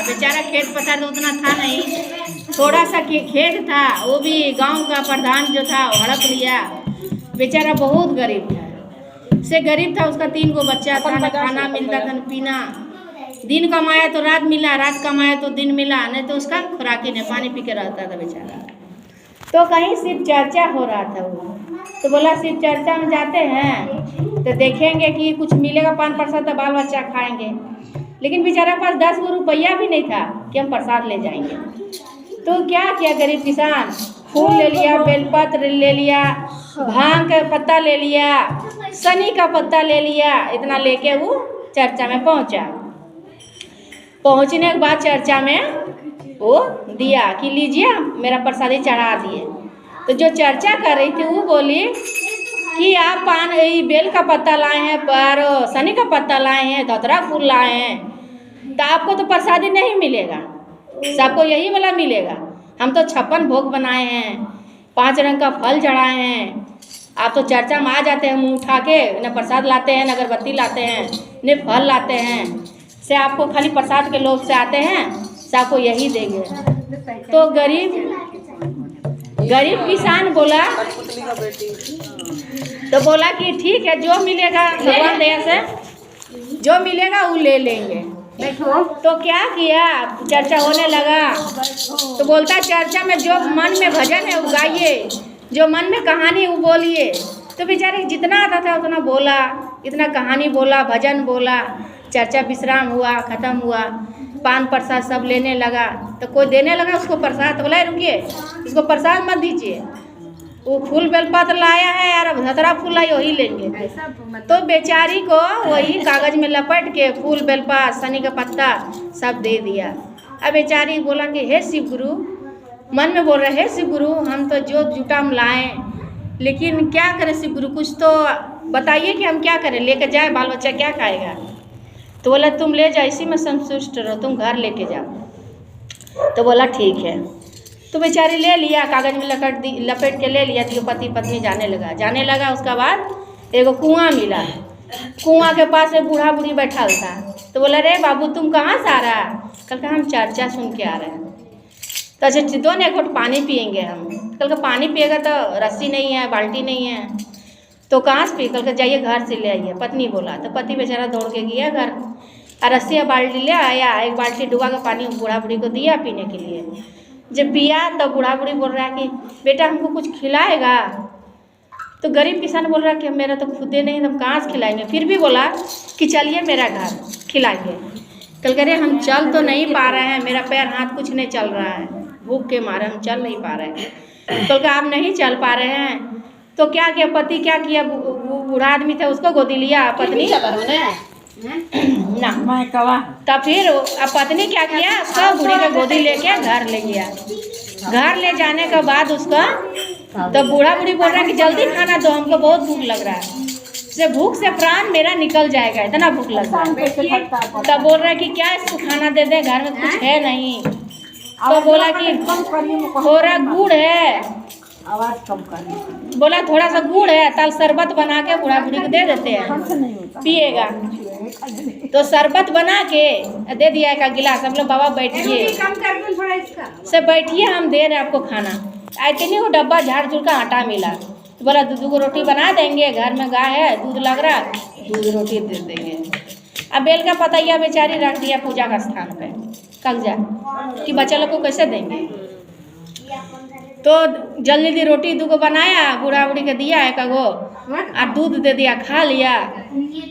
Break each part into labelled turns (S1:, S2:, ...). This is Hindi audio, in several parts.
S1: बेचारा खेत पथार तो उतना था नहीं, थोड़ा सा खेत था, वो भी गांव का प्रधान जो था हड़प लिया। बेचारा बहुत गरीब था, से गरीब था, उसका 3 गो बच्चा था, न खाना मिलता था न पीना। दिन कमाया तो रात मिला, रात कमाया तो दिन मिला, नहीं तो उसका खुराकी नहीं, पानी पी के रहता था बेचारा। तो कहीं शिव चर्चा हो रहा था वो, तो बोला शिव चर्चा में जाते हैं तो देखेंगे कि कुछ मिलेगा, पान प्रसाद तो बाल बच्चा खाएंगे। लेकिन बेचारा पास 10 गो रुपया भी नहीं था कि हम प्रसाद ले जाएंगे। तो क्या किया गरीब किसान, फूल ले लिया, बेलपत्र ले लिया, भांग का पत्ता ले लिया, शनि का पत्ता ले लिया, इतना लेके वो चर्चा में पहुंचा। पहुंचने के बाद चर्चा में वो दिया कि लीजिए मेरा प्रसादी चढ़ा दिए। तो जो चर्चा कर रही थी वो बोली कि आप बेल का पत्ता लाए हैं, पर शनि का पत्ता लाए हैं, धतरा फूल लाए हैं, तो आपको तो प्रसादी नहीं मिलेगा, सबको यही वाला मिलेगा। हम तो 56 भोग बनाए हैं, 5 रंग का फल चढ़ाए हैं, आप तो चर्चा में आ जाते हैं मुँह उठा के, न प्रसाद लाते हैं, न अगरबत्ती लाते हैं, न फल लाते हैं, से आपको खाली प्रसाद के लोभ से आते हैं, से आपको यही देंगे। तो गरीब किसान बोला, तो बोला कि ठीक है, जो मिलेगा भगवान दया से जो मिलेगा वो ले लेंगे। तो क्या किया, चर्चा होने लगा, तो बोलता चर्चा में जो मन में भजन है वो गाइए, जो मन में कहानी वो बोलिए। तो बेचारे जितना आता था उतना बोला, इतना कहानी बोला, भजन बोला, चर्चा विश्राम हुआ, ख़त्म हुआ, पान प्रसाद सब लेने लगा। तो कोई देने लगा उसको प्रसाद, तो बोला रुकिए इसको प्रसाद मत दीजिए, वो फूल बेलपत्र लाया है यार, अब धतरा फूल लाई वही लेंगे। तो बेचारी को वही कागज़ में लपेट के फूल बेलपत्र शनि का पत्ता सब दे दिया। अब बेचारी बोला कि हे शिव गुरु, मन में बोल रहे हे शिव गुरु, हम तो जो जुटा हम लाएँ, लेकिन क्या करें शिव गुरु, कुछ तो बताइए कि हम क्या करें, लेकर जाए, बाल बच्चा क्या खाएगा। तो बोला तुम ले जाओ, इसी में संतुष्ट रहो, तुम घर लेके जाओ। तो बोला ठीक है। तो बेचारी ले लिया, कागज़ में लपेट के ले लिया। तो पति पत्नी जाने लगा। उसका बाद एगो कुआं मिला, कुआं के पास एक बूढ़ा बूढ़ी बैठा था। तो बोला रे बाबू तुम कहाँ से आ रहा है? कल का हम चर्चा सुन के आ रहे हैं। तो अच्छा दो न एक घोट पानी पियेंगे हम। कल का पानी पिएगा तो रस्सी नहीं है, बाल्टी नहीं है, तो कहाँ से पी? कल का जाइए घर से ले आइए, पत्नी बोला। तो पति बेचारा दौड़ के गया घर, और रस्सी बाल्टी ले आया, एक बाल्टी डुबा का पानी बूढ़ा बूढ़ी को दिया पीने के लिए। जब पिया तो बूढ़ा बूढ़ी बोल रहा है कि बेटा हमको कुछ खिलाएगा? तो गरीब किसान बोल रहा है कि मेरा तो खुदे नहीं, हम कहाँ से खिलाएंगे? फिर भी बोला कि चलिए मेरा घर खिलाइए। कल कह रहे हम चल तो नहीं पा रहे हैं, मेरा पैर हाथ कुछ नहीं चल रहा है, भूख के मारे हम चल नहीं पा रहे हैं। तो क्या आप नहीं चल पा रहे हैं? तो क्या किया पति, क्या किया, बूढ़ा आदमी था उसको गोदी लिया, पत्नी ना तब फिर अब पत्नी क्या किया, सब बूढ़ी का गोदी लेके घर ले गया। घर ले जाने के बाद उसका तो बूढ़ा बूढ़ी बोल रहा है कि जल्दी खाना दो, हमको बहुत भूख लग रहा है, से भूख से प्राण मेरा निकल जाएगा, इतना भूख लग रहा है। तब बोल रहा है कि क्या इसको खाना दे दे, घर में कुछ है नहीं। तो बोला कि थोड़ा गुड़ है,
S2: आवाज कम कर,
S1: बोला थोड़ा सा गुड़ है, ताल शरबत बना के बूढ़ा बूढ़ी को दे देते हैं, पिएगा। तो शरबत बना के दे दिया एक गिलास। हम लोग बाबा बैठिए, से बैठिए हम दे रहे आपको खाना। आते नहीं वो डब्बा झाड़ झूड़ का आटा मिला। तो बोला दूध को रोटी बना देंगे, घर में गाय है, दूध लग रहा, दूध रोटी दे देंगे। अब बेल का पतैया बेचारी रख दिया पूजा का स्थान पे कब्जा कि बच्चा लोग को कैसे देंगे। तो जल्दी रोटी दूगो बनाया, बूढ़ा बूढ़ी के दिया एक गो, और दूध दे दिया, खा लिया।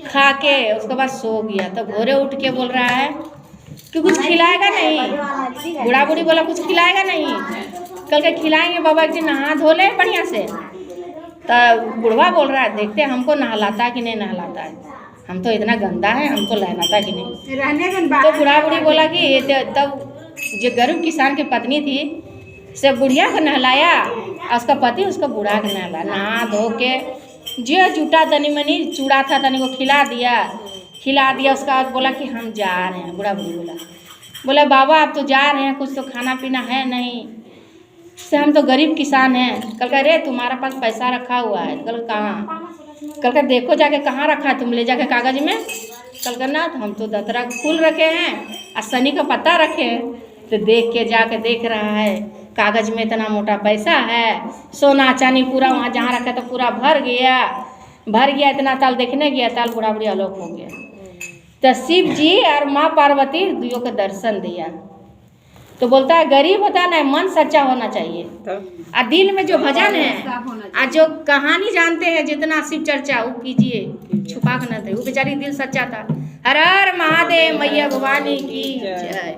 S1: खा के उसके बाद सो गया। तो भोरे उठ के बोल रहा है कि कुछ खिलाएगा नहीं। बूढ़ा बूढ़ी बोला कुछ खिलाएगा नहीं। कल के खिलाएंगे बाबा, एक दिन नहा धो ले बढ़िया से। तो बुढ़वा बोल रहा है देखते हमको नहलाता है कि नहीं नहलाता है, हम तो इतना गंदा है, हमको नहलाता कि नहीं। तो बूढ़ा बूढ़ी बोला कि तब जो गरीब किसान की पत्नी थी से बुढ़िया को नहलाया, और उसका पति उसका बूढ़ा को नहलाया। नहा धो के जो जूटा तनी मनी चूड़ा था तनी को खिला दिया। उसका बाद बोला कि हम जा रहे हैं। बूढ़ा बूढ़ी बोला बाबा आप तो जा रहे हैं, कुछ तो खाना पीना है नहीं, से हम तो गरीब किसान हैं। कल का रे तुम्हारा पास पैसा रखा हुआ है? कल कहाँ? कल का देखो जाके कहाँ रखा है, तुम ले जाके कागज में कलकनाथ हम तो दतरा का फूल रखे हैं और शनि का पत्ता रखे हैं। तो देख के जाके देख रहा है कागज में इतना मोटा पैसा है, सोना चांदी पूरा वहाँ जहाँ रखा था पूरा भर गया। इतना ताल देखने गया, ताल बूढ़ा बुढ़ी आलोक हो गया। तो शिव जी और माँ पार्वती दुइयों को दर्शन दिया। तो बोलता है गरीब होता है ना, मन सच्चा होना चाहिए और दिल में जो भजन है और जो कहानी जानते हैं जितना शिव चर्चा वो कीजिए, छुपा के न दे। वो बेचारी दिल सच्चा था। हर हर महादेव, मैया भवानी की जय।